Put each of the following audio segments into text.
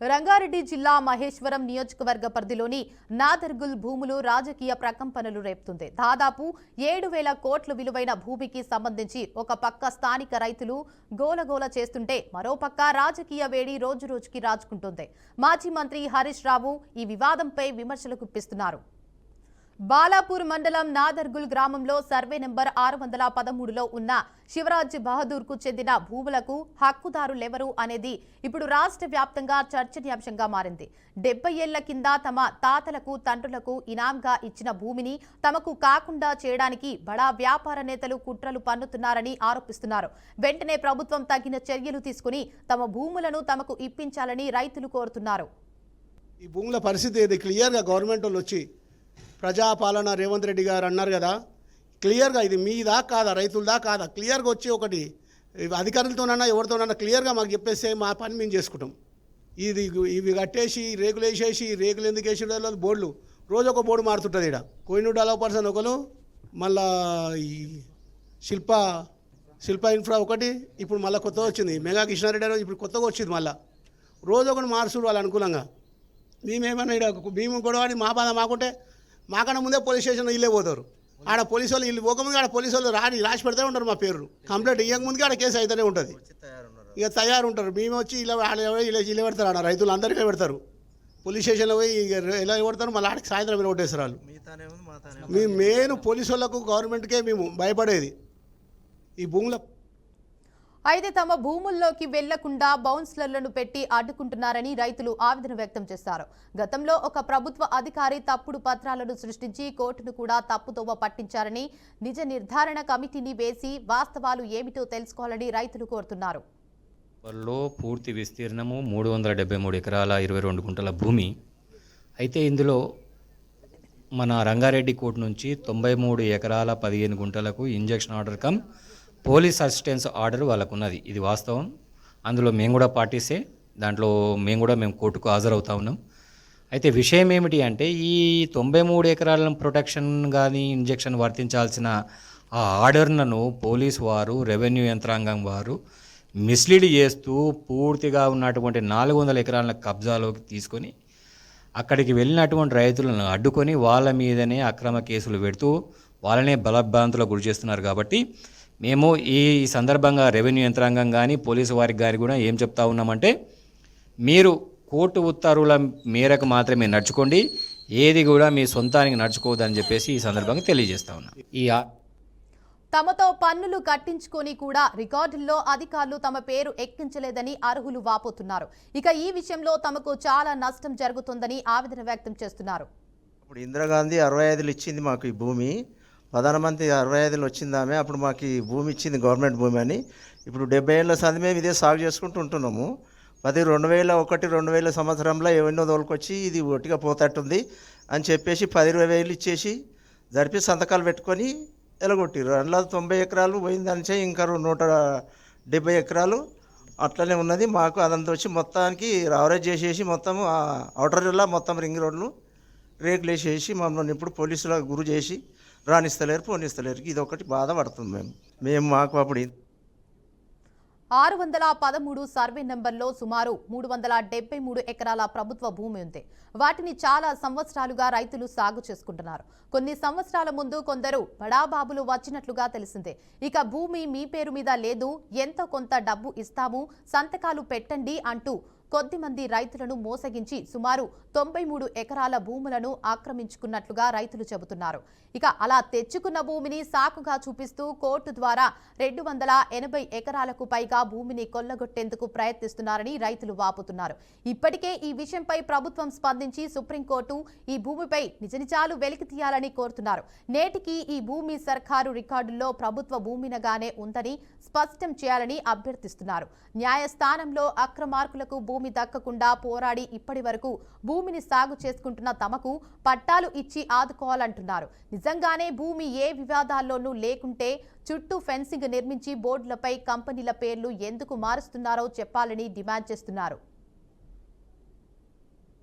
రంగారెడ్డి జిల్లా మహేశ్వరం నియోజకవర్గ పరిధిలోని నాదర్గుల్ భూములు రాజకీయ ప్రకంపనలు రేపుతుంది. దాదాపు 7,000 కోట్ల విలువైన భూమికి సంబంధించి ఒక పక్క స్థానిక రైతులు గోలగోల చేస్తుంటే మరోపక్క రాజకీయ వేడి రోజురోజుకి రాజుకుంటుంది. మాజీ మంత్రి హరీష్ రావు ఈ వివాదంపై విమర్శలు గుప్పిస్తున్నారు. బాలాపూర్ మండలం నాదర్గుల్ గ్రామంలో సర్వే నెంబర్ 613లో ఉన్న శివరాజ్ బహదూర్ కు చెందిన భూములకు హక్కుదారులెవరు అనేది ఇప్పుడు రాష్ట్ర వ్యాప్తంగా చర్చనీయాంశంగా మారింది. 70 ఏళ్ల కింద తమ తాతలకు తండ్రులకు ఇనాంగా ఇచ్చిన భూమిని తమకు కాకుండా చేయడానికి బడా వ్యాపార నేతలు కుట్రలు పన్నుతున్నారని ఆరోపిస్తున్నారు. వెంటనే ప్రభుత్వం తగిన చర్యలు తీసుకుని తమ భూములను తమకు ఇప్పించాలని రైతులు కోరుతున్నారు. ఈ భూముల పరిస్థితి ఏది క్లియర్గా గవర్నమెంట్ వాళ్ళు వచ్చి ప్రజాపాలన రేవంత్ రెడ్డి గారు అన్నారు కదా, క్లియర్గా ఇది మీదా కాదా, రైతులదా కాదా, క్లియర్గా వచ్చి ఒకటి అధికారులతోనన్నా ఎవరితోనన్నా క్లియర్గా మాకు చెప్పేస్తే మా పని మేము చేసుకుంటాం. ఇవి కట్టేసి రేకులు వేసేసి రేకులు ఎందుకు వేసి బోర్డులు రోజు ఒక బోర్డు మారుతుంటుంది. ఇక్కడ కోయినూరు డెవలపర్స్ అని ఒకరు, మళ్ళా ఈ శిల్ప ఇన్ఫ్రా ఒకటి, ఇప్పుడు మళ్ళీ కొత్తగా వచ్చింది మెగా కృష్ణారెడ్డి అని ఇప్పుడు కొత్తగా వచ్చింది. మళ్ళీ రోజు ఒకటి మార్చుడు వాళ్ళు అనుకూలంగా. మేమేమన్నా ఇక్కడ మేము గొడవ అని మా బాధ మాకుంటే మాకన్నా ముందే పోలీస్ స్టేషన్ ఇల్లే పోతారు. ఆడ పోలీసు వాళ్ళు ఇల్లు పోకముందు ఆడ పోలీసు వాళ్ళు రాసి పెడతానే ఉంటారు. మా పేరు కంప్లైంట్ ఇవ్వకముందుకే ఆడ కేసు అయితేనే ఉంటుంది. ఇక తయారు ఉంటారు. మేము వచ్చి ఇలా ఇల్లు పెడతారు. ఆడ రైతులు అందరికీ పెడతారు. పోలీస్ స్టేషన్లో పోయి ఇలా పెడతారు. మళ్ళీ ఆడికి సాయంత్రం మీరు కొట్టేస్తారు వాళ్ళు. మేము మెయిన్ పోలీసు వాళ్ళకు గవర్నమెంట్కే మేము భయపడేది ఈ భూముల. అయితే తమ భూముల్లోకి వెళ్లకుండా బౌన్సర్లను పెట్టి అడ్డుకుంటున్నారని రైతులు ఆవేదన వ్యక్తం చేశారు. గతంలో ఒక ప్రభుత్వ అధికారి తప్పుడు పత్రాలను సృష్టించి కోర్టును కూడా తప్పుదోవ పట్టించారని, నిజ నిర్ధారణ కమిటీని వేసి వాస్తవాలు ఏమిటో తెలుసుకోవాలని రైతులు కోరుతున్నారు. పూర్తి విస్తీర్ణము 373 ఎకరాల 22 గుంటల భూమి. అయితే ఇందులో మన రంగారెడ్డి కోర్టు నుంచి 93 ఎకరాల 15 గుంటలకు injunction order cum police assistance order వాళ్ళకు ఉన్నది. ఇది వాస్తవం. అందులో మేము కూడా పాటిస్తే దాంట్లో మేము కోర్టుకు హాజరవుతా ఉన్నాం. అయితే విషయం ఏమిటి అంటే ఈ 93 ఎకరాల ప్రొటెక్షన్ కానీ ఇంజెక్షన్ వర్తించాల్సిన ఆ ఆర్డర్లను పోలీసు వారు రెవెన్యూ యంత్రాంగం వారు మిస్లీడ్ చేస్తూ పూర్తిగా ఉన్నటువంటి 400 ఎకరాల కబ్జాలోకి తీసుకొని అక్కడికి వెళ్ళినటువంటి రైతులను అడ్డుకొని వాళ్ళ మీదనే అక్రమ కేసులు పెడుతూ వాళ్ళనే బలభ్రాంతులకు గురి చేస్తున్నారు. కాబట్టి మేము ఈ సందర్భంగా రెవెన్యూ యంత్రాంగం కానీ పోలీసు వారికి కానీ కూడా ఏం చెప్తా ఉన్నామంటే, మీరు కోర్టు ఉత్తర్వుల మేరకు మాత్రమే నడుచుకోండి, ఏది కూడా మీ సొంతానికి నడుచుకోవద్దని చెప్పేసి ఈ సందర్భంగా తెలియజేస్తా ఉన్నాం. తమతో పన్నులు కట్టించుకొని కూడా రికార్డుల్లో అధికారులు తమ పేరు ఎక్కించలేదని అర్హులు వాపోతున్నారు. ఇక ఈ విషయంలో తమకు చాలా నష్టం జరుగుతుందని ఆవేదన వ్యక్తం చేస్తున్నారు. ఇప్పుడు ఇందిరాగాంధీ 65 ఇచ్చింది మాకు ఈ భూమి. ప్రధానమంత్రి 65 వచ్చిందామే, అప్పుడు మాకు ఈ భూమి ఇచ్చింది గవర్నమెంట్ భూమి అని. ఇప్పుడు 70 ఏళ్ళ సంది మేము ఇదే సాగు చేసుకుంటూ ఉంటున్నాము. 2001-2000 సంవత్సరంలో ఎవరినో తోలుకొచ్చి ఇది ఒట్టిగా పోతట్టుంది అని చెప్పేసి 10-20 ఇచ్చేసి జరిపి సంతకాలు పెట్టుకొని ఎలగొట్టిరు. అందులో 90 ఎకరాలు పోయిందనిచే ఇంకా 170 ఎకరాలు అట్లనే ఉన్నది. మాకు అదంతా వచ్చి మొత్తానికి రావరేజ్ చేసేసి మొత్తం అవుటర్ జిల్లా మొత్తం రింగ్ రోడ్లు రేకులు వేసేసి మమ్మల్ని ఇప్పుడు పోలీసులకు గురి చేసి రాణిస్తలేరు, పోనిస్తలేరు. ఇది ఒకటి బాధపడుతుంది. మేము మాకు అప్పుడు 613 సర్వే నెంబర్లో సుమారు 373 ఎకరాల ప్రభుత్వ భూమి ఉంది. వాటిని చాలా సంవత్సరాలుగా రైతులు సాగు చేసుకుంటున్నారు. కొన్ని సంవత్సరాల ముందు కొందరు బడాబాబులు వచ్చినట్లుగా తెలిసిందే. ఇక భూమి మీ పేరు మీద లేదు, ఎంతో కొంత డబ్బు ఇస్తాము, సంతకాలు పెట్టండి అంటూ కొద్దిమంది రైతులను మోసగించి సుమారు 93 ఎకరాల భూములను ఆక్రమించుకున్నట్లుగా రైతులు చెబుతున్నారు. ఇక అలా తెచ్చుకున్న భూమిని సాకుగా చూపిస్తూ కోర్టు ద్వారా 280 ఎకరాలకు పైగా భూమిని కొల్లగొట్టేందుకు ప్రయత్నిస్తున్నారని రైతులు వాపుతున్నారు. ఇప్పటికే ఈ విషయంపై ప్రభుత్వం స్పందించి సుప్రీంకోర్టు ఈ భూమిపై నిజనిజాలు వెలికి తీయాలని కోరుతున్నారు. నేటికి ఈ భూమి సర్కారు రికార్డుల్లో ప్రభుత్వ భూమినగానే ఉందని స్పష్టం చేయాలని అభ్యర్థిస్తున్నారు. న్యాయస్థానంలో అక్రమార్కులకు భూమి దక్కకుండా పోరాడి ఇప్పటి వరకు భూమిని సాగు చేసుకుంటున్న తమకు పట్టాలు ఇచ్చి ఆదుకోవాలంటున్నారు. నిజంగానే భూమి ఏ వివాదాల్లోనూ లేకుంటే చుట్టూ ఫెన్సింగ్ నిర్మించి బోర్డులపై కంపెనీల పేర్లు ఎందుకు మారుస్తున్నారో చెప్పాలని డిమాండ్ చేస్తున్నారు.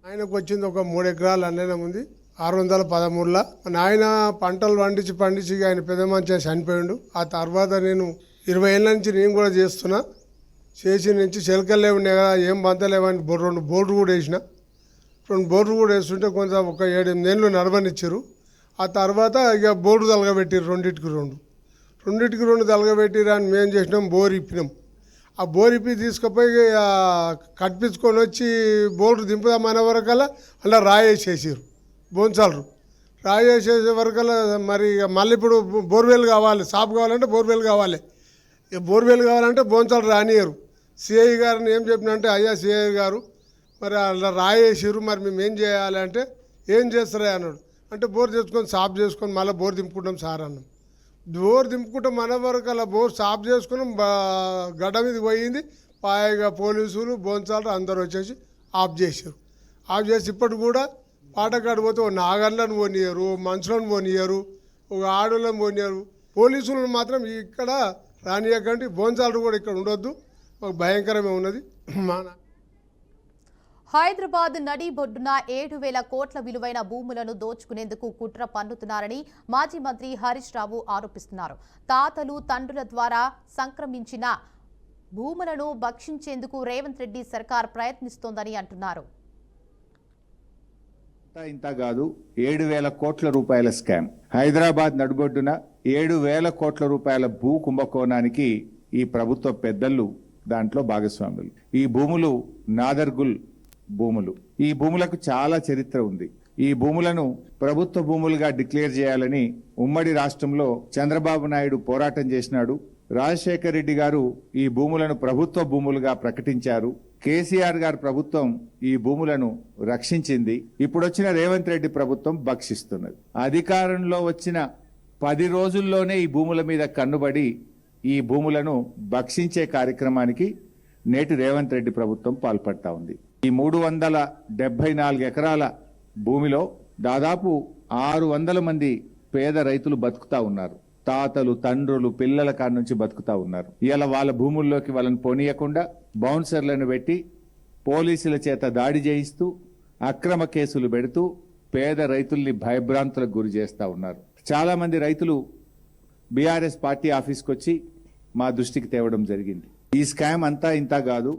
ఆయనకు వచ్చింది ఒక 3 ఎకరాలు అన్నం ఉంది 613లో. ఆయన పంటలు పండించి ఆయన పెద్ద మంచిగా చనిపోయిండు. ఆ తర్వాత నేను 20 ఏళ్ళ నుంచి నేను కూడా చేస్తున్నా. చేసి నుంచి చిలకలు లేవు ఉన్నాయి కదా, ఏం బంతలేవని 2 బోర్డు కూడా వేసిన. 2 బోర్డు కూడా వేస్తుంటే కొంత ఒక 7-8 ఏళ్ళు నడవనిచ్చారు. ఆ తర్వాత ఇక బోర్డు తలగబెట్టారు, రెండింటికి 2 తలగబెట్టిరు అని మేము చేసినాం. బోర్ ఇప్పినాం. ఆ బోర్ ఇప్పి తీసుకుపోయి కట్టించుకొని వచ్చి బోర్డు దింపుదామనే వరకల్లా అలా రాయేసేసారు, బోన్సాలరు. రాయేసేసే వరకల్లా మరి ఇక మళ్ళీ ఇప్పుడు బోర్వెల్ కావాలి, సాపు కావాలంటే బోర్వెల్ కావాలి. ఇక బోర్వెల్ కావాలంటే బోన్సాలు రానియరు. సిఐ గారిని ఏం చెప్పినంటే, అయ్యా సిఐ గారు మరి అలా రాయేసారు, మరి మేము ఏం చేయాలి అంటే, ఏం చేస్తారా అన్నాడు. అంటే బోర్ చేసుకొని సాఫ్ చేసుకొని మళ్ళీ బోర్ దింపుకుంటాం సార్ అన్నాం. బోర్ దింపుకుంటాం మన వరకు అలా బోర్ సాఫ్ చేసుకున్నాం. గడ్డ మీద పోయింది. పాయగా పోలీసులు బోన్సాలు అందరూ వచ్చేసి ఆఫ్ చేశారు. ఆఫ్ చేసి ఇప్పటి కూడా పాటగాడు పోతే ఓ నాగర్లను పోనీయరు, మనుషులను పోనీయరు, ఒక ఆడోళ్ళని పోనీయరు. పోలీసులను మాత్రం ఇక్కడ రానియకండి, బోన్సాలు కూడా ఇక్కడ ఉండొద్దు, మాకు భయంకరమే ఉన్నది. మన హైదరాబాద్ నడిబొడ్డున 7,000 కోట్ల విలువైన భూములను దోచుకునేందుకు కుట్ర పన్నుతున్నారని మాజీ మంత్రి హరీష్ రావు ఆరోపిస్తున్నారు. తాతలు తండ్రుల ద్వారా సంక్రమించిన భూములను భక్షించేందుకు రేవంత్ రెడ్డి సర్కార్ ప్రయత్నిస్తోందని అంటున్నారు. ఇంత కాదు, 7,000 కోట్ల రూపాయల స్కామ్. హైదరాబాద్ నడిబొడ్డున 7,000 కోట్ల రూపాయల భూ కుంభకోణానికి ఈ ప్రభుత్వ పెద్దలు దాంట్లో భాగస్వాములు. ఈ భూములు నాదర్గుల్ భూములు. ఈ భూములకు చాలా చరిత్ర ఉంది. ఈ భూములను ప్రభుత్వ భూములుగా డిక్లేర్ చేయాలని ఉమ్మడి రాష్ట్రంలో చంద్రబాబు నాయుడు పోరాటం చేసినాడు. రాజశేఖర రెడ్డి గారు ఈ భూములను ప్రభుత్వ భూములుగా ప్రకటించారు. కేసీఆర్ గారి ప్రభుత్వం ఈ భూములను రక్షించింది. ఇప్పుడు వచ్చిన రేవంత్ రెడ్డి ప్రభుత్వం భక్షిస్తున్నది. అధికారంలో వచ్చిన 10 రోజుల్లోనే ఈ భూముల మీద కన్నుబడి ఈ భూములను భక్షించే కార్యక్రమానికి నేటి రేవంత్ రెడ్డి ప్రభుత్వం పాల్పడతా ఉంది. ఈ 374 ఎకరాల భూమిలో దాదాపు 600 మంది పేద రైతులు బతుకుతా ఉన్నారు. తాతలు తండ్రులు పిల్లల కాడి నుంచి బతుకుతా ఉన్నారు. ఇలా వాళ్ళ భూముల్లోకి వాళ్ళని పోనీయకుండా బౌన్సర్లను పెట్టి పోలీసుల చేత దాడి చేయిస్తూ అక్రమ కేసులు పెడుతూ పేద రైతుల్ని భయభ్రాంతులకు గురి చేస్తూ ఉన్నారు. చాలా మంది రైతులు బీఆర్ఎస్ పార్టీ ఆఫీస్కి వచ్చి మా దృష్టికి తేవడం జరిగింది. ఈ స్కామ్ అంతా ఇంత కాదు.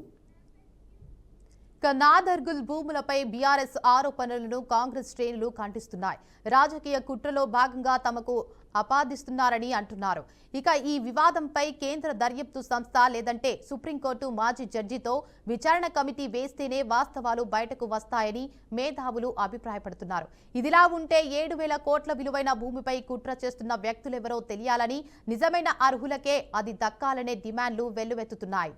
నాదర్గుల్ భూములపై బీఆర్ఎస్ ఆరోపణలను కాంగ్రెస్ శ్రేణులు ఖండిస్తున్నాయి. రాజకీయ కుట్రలో భాగంగా తమకు ఆపాదిస్తున్నారని అంటున్నారు. ఇక ఈ వివాదంపై కేంద్ర దర్యాప్తు సంస్థ లేదంటే సుప్రీంకోర్టు మాజీ జడ్జితో విచారణ కమిటీ వేస్తేనే వాస్తవాలు బయటకు వస్తాయని మేధావులు అభిప్రాయపడుతున్నారు. ఇదిలా ఉంటే 7,000 కోట్ల విలువైన భూమిపై కుట్ర చేస్తున్న వ్యక్తులెవరో తెలియాలని, నిజమైన అర్హులకే అది దక్కాలనే డిమాండ్లు వెల్లువెత్తుతున్నాయి.